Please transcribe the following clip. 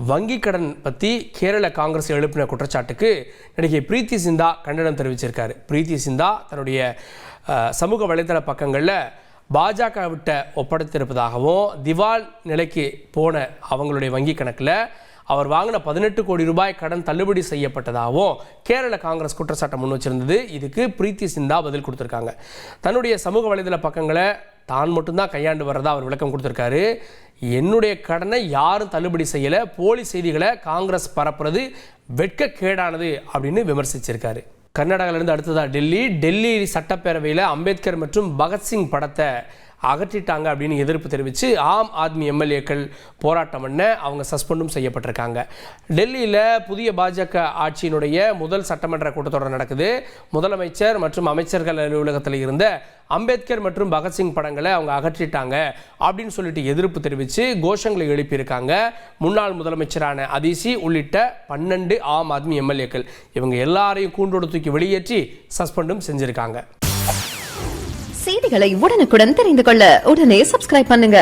வங்கி கடன் பற்றி கேரள காங்கிரஸ் எழுப்பின குற்றச்சாட்டுக்கு நடிகை பிரீத்தி சிந்தா கண்டனம் தெரிவிச்சிருக்காரு. பிரீத்தி சிந்தா தன்னுடைய சமூக வலைதள பக்கங்களில் பாஜக விட்ட ஒப்படைத்திருப்பதாகவும் திவால் நிலைக்கு போன அவங்களுடைய வங்கி கணக்கில் அவர் வாங்கின 18 கோடி ரூபாய் கடன் தள்ளுபடி செய்யப்பட்டதாகவும் கேரள காங்கிரஸ் குற்றச்சாட்டை முன் வச்சிருந்தது. இதுக்கு பிரீத்தி சிந்தா பதில் கொடுத்துருக்காங்க. தன்னுடைய சமூக வலைதள பக்கங்களை தான் மட்டும்தான் கையாண்டு வர்றதா அவர் விளக்கம் கொடுத்துருக்காரு. என்னுடைய கடனை யாரும் தள்ளுபடி செய்யலை, போலி செய்திகளை காங்கிரஸ் பரப்புறது வெட்கக்கேடானது அப்படின்னு விமர்சிச்சிருக்காரு. கர்நாடகாவிலிருந்து அடுத்ததாக டெல்லி சட்டப்பேரவையில் அம்பேத்கர் மற்றும் பகத்சிங் படத்தை அகற்றிட்டாங்க அப்படின்னு எதிர்ப்பு தெரிவித்து ஆம் ஆத்மி எம்எல்ஏக்கள் போராட்டம் பண்ண அவங்க சஸ்பெண்டும் செய்யப்பட்டிருக்காங்க. டெல்லியில் புதிய பாஜக ஆட்சியினுடைய முதல் சட்டமன்ற கூட்டத்தொடர் நடக்குது. முதலமைச்சர் மற்றும் அமைச்சர்கள் அலுவலகத்தில் இருந்த அம்பேத்கர் மற்றும் பகத்சிங் படங்களை அவங்க அகற்றிட்டாங்க அப்படின்னு சொல்லிட்டு எதிர்ப்பு தெரிவித்து கோஷங்களை எழுப்பியிருக்காங்க. முன்னாள் முதலமைச்சரான அதிசி உள்ளிட்ட 12 ஆம் ஆத்மி எம்எல்ஏக்கள் இவங்க எல்லாரையும் கூண்டோடு தூக்கி வெளியேற்றி சஸ்பெண்டும் செஞ்சிருக்காங்க. செய்திகளை உடனுக்குடன் தெரிந்து கொள்ள உடனே சப்ஸ்கிரைப் பண்ணுங்க.